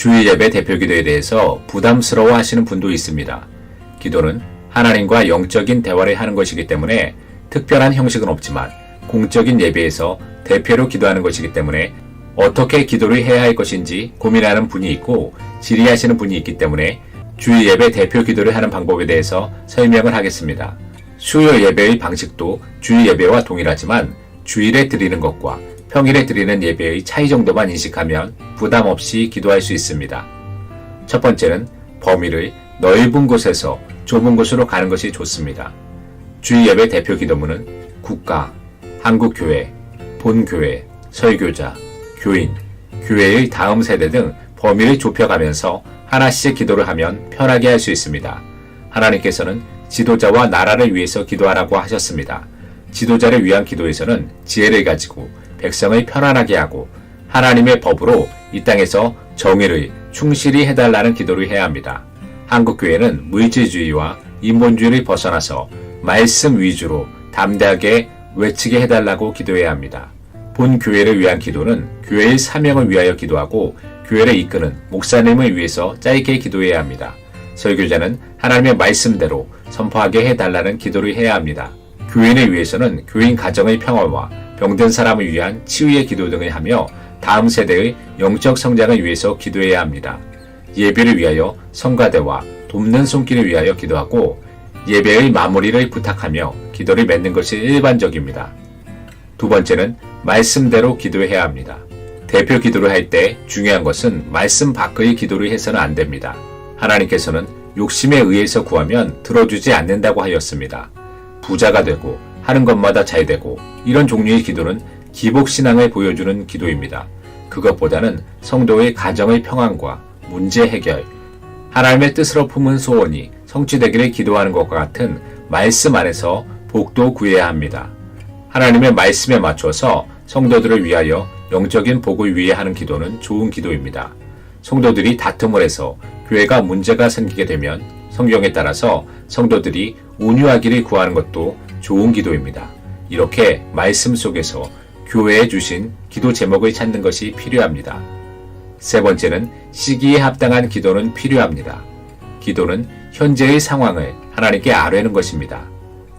주일 예배 대표 기도에 대해서 부담스러워 하시는 분도 있습니다. 기도는 하나님과 영적인 대화를 하는 것이기 때문에 특별한 형식은 없지만 공적인 예배에서 대표로 기도하는 것이기 때문에 어떻게 기도를 해야 할 것인지 고민하는 분이 있고 질의하시는 분이 있기 때문에 주일 예배 대표 기도를 하는 방법에 대해서 설명을 하겠습니다. 수요 예배의 방식도 주일 예배와 동일하지만 주일에 드리는 것과 평일에 드리는 예배의 차이 정도만 인식하면 부담 없이 기도할 수 있습니다. 첫 번째는 범위를 넓은 곳에서 좁은 곳으로 가는 것이 좋습니다. 주일 예배 대표 기도문은 국가, 한국교회, 본교회, 설교자, 교인, 교회의 다음 세대 등 범위를 좁혀가면서 하나씩 기도를 하면 편하게 할 수 있습니다. 하나님께서는 지도자와 나라를 위해서 기도하라고 하셨습니다. 지도자를 위한 기도에서는 지혜를 가지고 백성을 편안하게 하고 하나님의 법으로 이 땅에서 정의를 충실히 해달라는 기도를 해야 합니다. 한국교회는 물질주의와 인본주의를 벗어나서 말씀 위주로 담대하게 외치게 해달라고 기도해야 합니다. 본 교회를 위한 기도는 교회의 사명을 위하여 기도하고 교회를 이끄는 목사님을 위해서 짧게 기도해야 합니다. 설교자는 하나님의 말씀대로 선포하게 해달라는 기도를 해야 합니다. 교인을 위해서는 교인 가정의 평화와 병든 사람을 위한 치유의 기도 등을 하며 다음 세대의 영적 성장을 위해서 기도해야 합니다. 예배를 위하여 성가대와 돕는 손길을 위하여 기도하고 예배의 마무리를 부탁하며 기도를 맺는 것이 일반적입니다. 두 번째는 말씀대로 기도해야 합니다. 대표 기도를 할 때 중요한 것은 말씀 밖의 기도를 해서는 안 됩니다. 하나님께서는 욕심에 의해서 구하면 들어주지 않는다고 하였습니다. 부자가 되고 하는 것마다 잘 되고 이런 종류의 기도는 기복신앙을 보여주는 기도입니다. 그것보다는 성도의 가정의 평안과 문제 해결, 하나님의 뜻으로 품은 소원이 성취되기를 기도하는 것과 같은 말씀 안에서 복도 구해야 합니다. 하나님의 말씀에 맞춰서 성도들을 위하여 영적인 복을 위해 하는 기도는 좋은 기도입니다. 성도들이 다툼을 해서 교회가 문제가 생기게 되면 성경에 따라서 성도들이 온유하기를 구하는 것도 좋은 기도입니다. 이렇게 말씀 속에서 교회에 주신 기도 제목을 찾는 것이 필요합니다. 세 번째는 시기에 합당한 기도는 필요합니다. 기도는 현재의 상황을 하나님께 아뢰는 것입니다.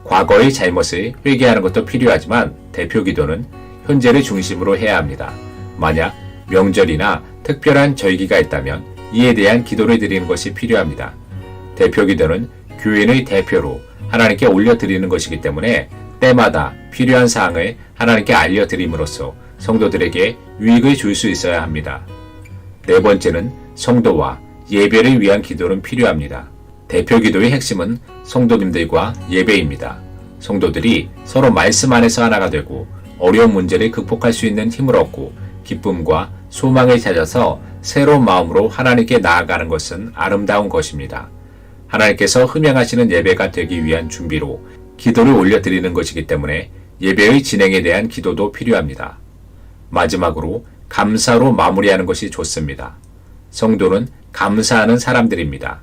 과거의 잘못을 회개하는 것도 필요하지만 대표 기도는 현재를 중심으로 해야 합니다. 만약 명절이나 특별한 절기가 있다면 이에 대한 기도를 드리는 것이 필요합니다. 대표 기도는 교인의 대표로 하나님께 올려드리는 것이기 때문에 때마다 필요한 사항을 하나님께 알려드림으로써 성도들에게 유익을 줄 수 있어야 합니다. 네 번째는 성도와 예배를 위한 기도는 필요합니다. 대표 기도의 핵심은 성도님들과 예배입니다. 성도들이 서로 말씀 안에서 하나가 되고 어려운 문제를 극복할 수 있는 힘을 얻고 기쁨과 소망을 찾아서 새로운 마음으로 하나님께 나아가는 것은 아름다운 것입니다. 하나님께서 흠양하시는 예배가 되기 위한 준비로 기도를 올려드리는 것이기 때문에 예배의 진행에 대한 기도도 필요합니다. 마지막으로 감사로 마무리하는 것이 좋습니다. 성도는 감사하는 사람들입니다.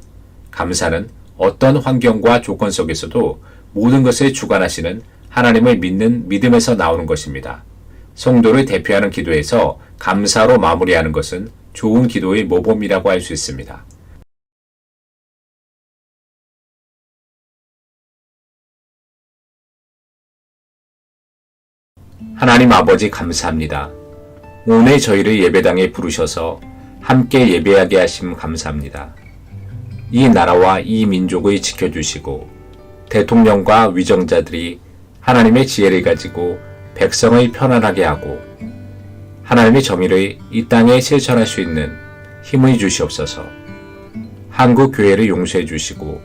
감사는 어떤 환경과 조건 속에서도 모든 것을 주관하시는 하나님을 믿는 믿음에서 나오는 것입니다. 성도를 대표하는 기도에서 감사로 마무리하는 것은 좋은 기도의 모범이라고 할 수 있습니다. 하나님 아버지 감사합니다. 오늘 저희를 예배당에 부르셔서 함께 예배하게 하심 감사합니다. 이 나라와 이 민족을 지켜주시고 대통령과 위정자들이 하나님의 지혜를 가지고 백성을 편안하게 하고 하나님의 정의를 이 땅에 실천할 수 있는 힘을 주시옵소서. 한국 교회를 용서해 주시고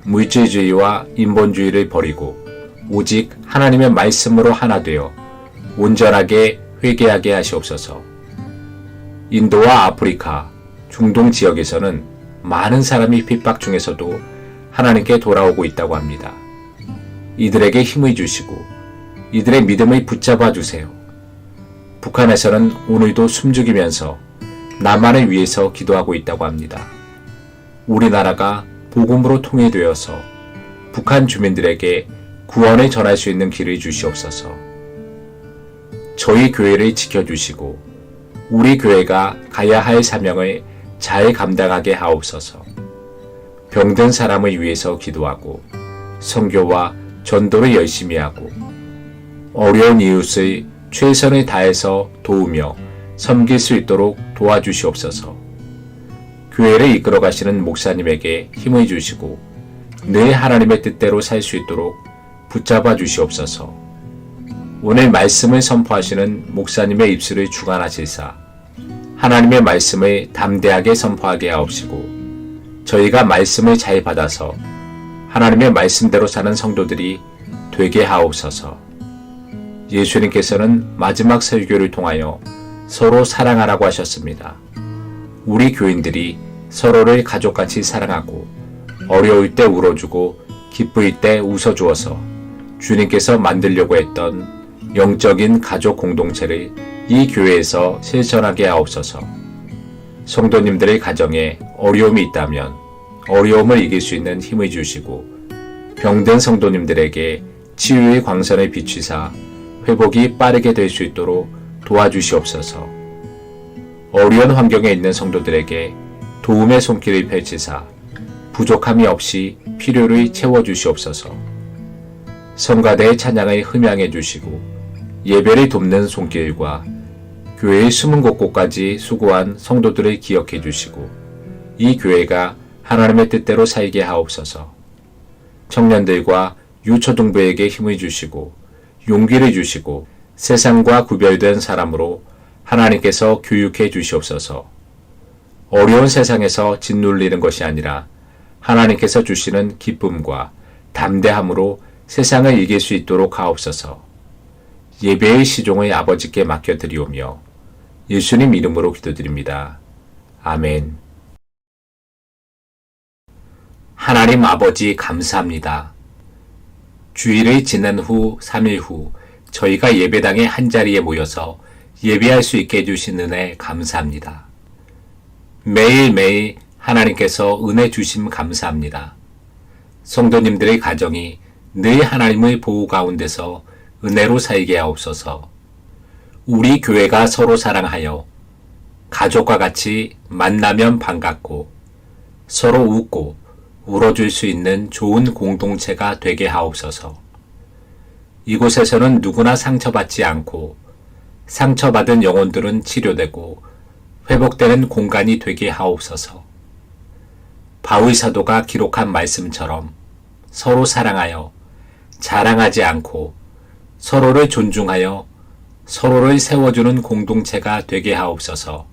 물질주의와 인본주의를 버리고 오직 하나님의 말씀으로 하나 되어 온전하게 회개하게 하시옵소서. 인도와 아프리카, 중동 지역에서는 많은 사람이 핍박 중에서도 하나님께 돌아오고 있다고 합니다. 이들에게 힘을 주시고 이들의 믿음을 붙잡아 주세요. 북한에서는 오늘도 숨죽이면서 남한을 위해서 기도하고 있다고 합니다. 우리나라가 복음으로 통일되어서 북한 주민들에게 구원을 전할 수 있는 길을 주시옵소서. 저희 교회를 지켜주시고 우리 교회가 가야 할 사명을 잘 감당하게 하옵소서. 병든 사람을 위해서 기도하고 선교와 전도를 열심히 하고 어려운 이웃의 최선을 다해서 도우며 섬길 수 있도록 도와주시옵소서. 교회를 이끌어 가시는 목사님에게 힘을 주시고 늘 하나님의 뜻대로 살 수 있도록 붙잡아 주시옵소서. 오늘 말씀을 선포하시는 목사님의 입술을 주관하실사 하나님의 말씀을 담대하게 선포하게 하옵시고 저희가 말씀을 잘 받아서 하나님의 말씀대로 사는 성도들이 되게 하옵소서. 예수님께서는 마지막 설교를 통하여 서로 사랑하라고 하셨습니다. 우리 교인들이 서로를 가족같이 사랑하고 어려울 때 울어주고 기쁠 때 웃어주어서 주님께서 만들려고 했던 영적인 가족 공동체를 이 교회에서 실천하게 하옵소서. 성도님들의 가정에 어려움이 있다면 어려움을 이길 수 있는 힘을 주시고 병든 성도님들에게 치유의 광선을 비추사 회복이 빠르게 될 수 있도록 도와주시옵소서. 어려운 환경에 있는 성도들에게 도움의 손길을 펼치사 부족함이 없이 필요를 채워주시옵소서. 성가대의 찬양을 흠양해 주시고 예배를 돕는 손길과 교회의 숨은 곳곳까지 수고한 성도들을 기억해 주시고 이 교회가 하나님의 뜻대로 살게 하옵소서. 청년들과 유초등부에게 힘을 주시고 용기를 주시고 세상과 구별된 사람으로 하나님께서 교육해 주시옵소서. 어려운 세상에서 짓눌리는 것이 아니라 하나님께서 주시는 기쁨과 담대함으로 세상을 이길 수 있도록 하옵소서. 예배의 시종을 아버지께 맡겨드리오며 예수님 이름으로 기도드립니다. 아멘. 하나님 아버지 감사합니다. 주일을 지난 후 3일 후 저희가 예배당의 한자리에 모여서 예배할 수 있게 해주신 은혜 감사합니다. 매일매일 하나님께서 은혜 주심 감사합니다. 성도님들의 가정이 늘 하나님의 보호 가운데서 은혜로 살게 하옵소서. 우리 교회가 서로 사랑하여 가족과 같이 만나면 반갑고 서로 웃고 울어줄 수 있는 좋은 공동체가 되게 하옵소서. 이곳에서는 누구나 상처받지 않고 상처받은 영혼들은 치료되고 회복되는 공간이 되게 하옵소서. 바울 사도가 기록한 말씀처럼 서로 사랑하여 자랑하지 않고 서로를 존중하여 서로를 세워주는 공동체가 되게 하옵소서.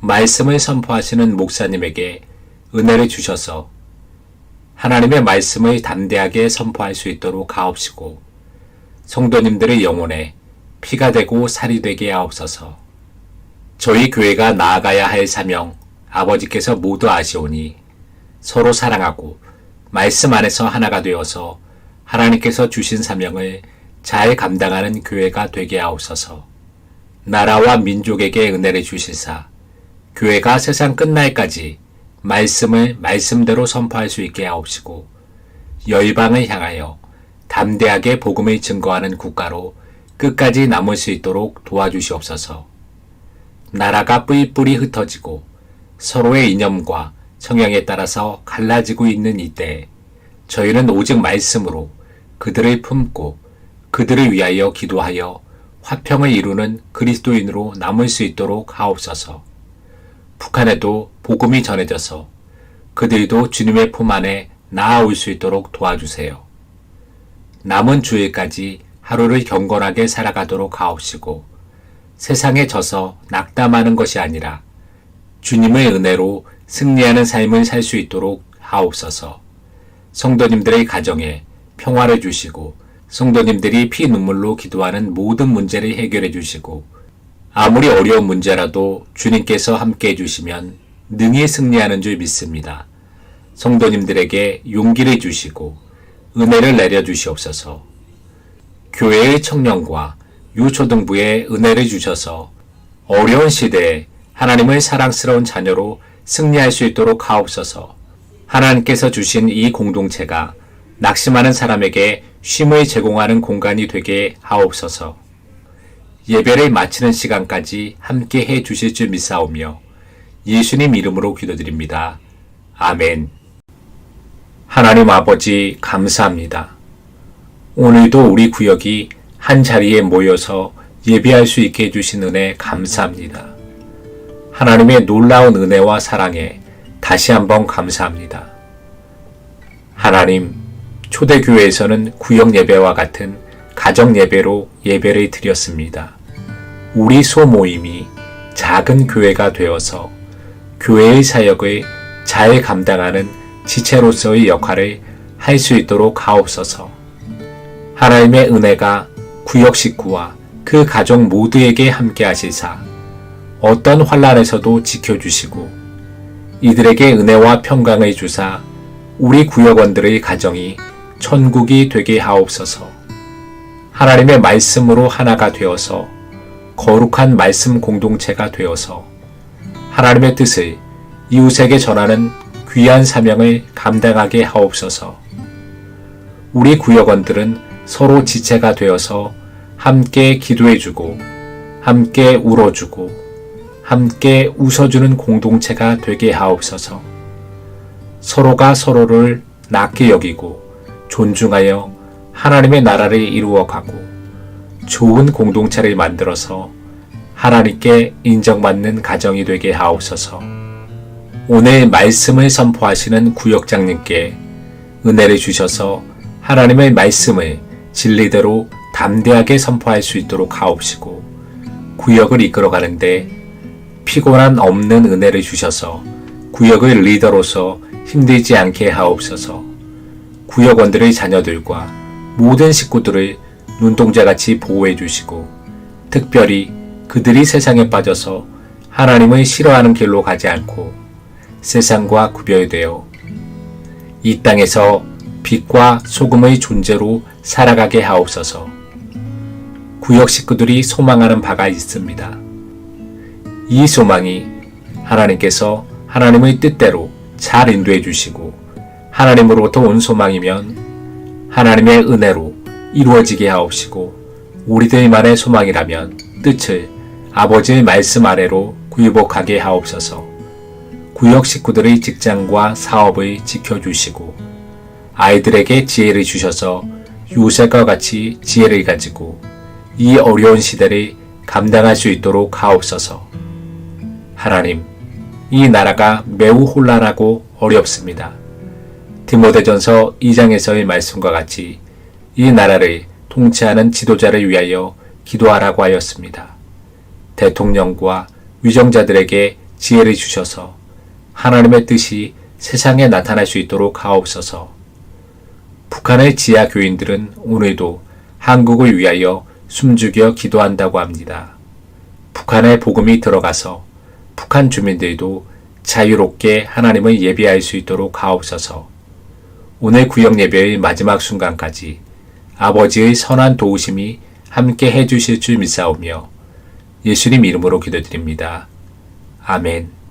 말씀을 선포하시는 목사님에게 은혜를 주셔서 하나님의 말씀을 담대하게 선포할 수 있도록 하옵시고 성도님들의 영혼에 피가 되고 살이 되게 하옵소서. 저희 교회가 나아가야 할 사명 아버지께서 모두 아시오니 서로 사랑하고 말씀 안에서 하나가 되어서 하나님께서 주신 사명을 잘 감당하는 교회가 되게 하옵소서. 나라와 민족에게 은혜를 주시사 교회가 세상 끝날까지 말씀을 말씀대로 선포할 수 있게 하옵시고 열방을 향하여 담대하게 복음을 증거하는 국가로 끝까지 남을 수 있도록 도와주시옵소서. 나라가 뿌리뿌리 흩어지고 서로의 이념과 성향에 따라서 갈라지고 있는 이때에 저희는 오직 말씀으로 그들을 품고 그들을 위하여 기도하여 화평을 이루는 그리스도인으로 남을 수 있도록 하옵소서. 북한에도 복음이 전해져서 그들도 주님의 품 안에 나아올 수 있도록 도와주세요. 남은 주일까지 하루를 경건하게 살아가도록 하옵시고 세상에 져서 낙담하는 것이 아니라 주님의 은혜로 승리하는 삶을 살 수 있도록 하옵소서. 성도님들의 가정에 평화를 주시고 성도님들이 피눈물로 기도하는 모든 문제를 해결해 주시고 아무리 어려운 문제라도 주님께서 함께 해주시면 능히 승리하는 줄 믿습니다. 성도님들에게 용기를 주시고 은혜를 내려주시옵소서. 교회의 청년과 유초등부에 은혜를 주셔서 어려운 시대에 하나님의 사랑스러운 자녀로 승리할 수 있도록 하옵소서. 하나님께서 주신 이 공동체가 낙심하는 사람에게 쉼을 제공하는 공간이 되게 하옵소서. 예배를 마치는 시간까지 함께 해 주실 줄 믿사오며 예수님 이름으로 기도드립니다. 아멘. 하나님 아버지 감사합니다. 오늘도 우리 구역이 한 자리에 모여서 예배할 수 있게 해주신 은혜 감사합니다. 하나님의 놀라운 은혜와 사랑에 다시 한번 감사합니다. 하나님, 초대교회에서는 구역 예배와 같은 가정 예배로 예배를 드렸습니다. 우리 소모임이 작은 교회가 되어서 교회의 사역을 잘 감당하는 지체로서의 역할을 할 수 있도록 하옵소서. 하나님의 은혜가 구역 식구와 그 가족 모두에게 함께 하시사 어떤 환난에서도 지켜주시고 이들에게 은혜와 평강을 주사 우리 구역원들의 가정이 천국이 되게 하옵소서. 하나님의 말씀으로 하나가 되어서 거룩한 말씀 공동체가 되어서 하나님의 뜻을 이웃에게 전하는 귀한 사명을 감당하게 하옵소서. 우리 구역원들은 서로 지체가 되어서 함께 기도해주고 함께 울어주고 함께 웃어주는 공동체가 되게 하옵소서. 서로가 서로를 낮게 여기고 존중하여 하나님의 나라를 이루어가고 좋은 공동체를 만들어서 하나님께 인정받는 가정이 되게 하옵소서. 오늘 말씀을 선포하시는 구역장님께 은혜를 주셔서 하나님의 말씀을 진리대로 담대하게 선포할 수 있도록 하옵시고 구역을 이끌어가는데 피곤함 없는 은혜를 주셔서 구역의 리더로서 힘들지 않게 하옵소서. 구역원들의 자녀들과 모든 식구들을 눈동자같이 보호해 주시고 특별히 그들이 세상에 빠져서 하나님을 싫어하는 길로 가지 않고 세상과 구별되어 이 땅에서 빛과 소금의 존재로 살아가게 하옵소서. 구역 식구들이 소망하는 바가 있습니다. 이 소망이 하나님께서 하나님의 뜻대로 잘 인도해 주시고 하나님으로부터 온 소망이면 하나님의 은혜로 이루어지게 하옵시고 우리들만의 소망이라면 뜻을 아버지의 말씀 아래로 굴복하게 하옵소서. 구역 식구들의 직장과 사업을 지켜주시고 아이들에게 지혜를 주셔서 요셉과 같이 지혜를 가지고 이 어려운 시대를 감당할 수 있도록 하옵소서. 하나님, 이 나라가 매우 혼란하고 어렵습니다. 디모데전서 2장에서의 말씀과 같이 이 나라를 통치하는 지도자를 위하여 기도하라고 하였습니다. 대통령과 위정자들에게 지혜를 주셔서 하나님의 뜻이 세상에 나타날 수 있도록 하옵소서. 북한의 지하 교인들은 오늘도 한국을 위하여 숨죽여 기도한다고 합니다. 북한의 복음이 들어가서 북한 주민들도 자유롭게 하나님을 예배할 수 있도록 하옵소서. 오늘 구역 예배의 마지막 순간까지 아버지의 선한 도우심이 함께 해주실 줄 믿사오며 예수님 이름으로 기도드립니다. 아멘.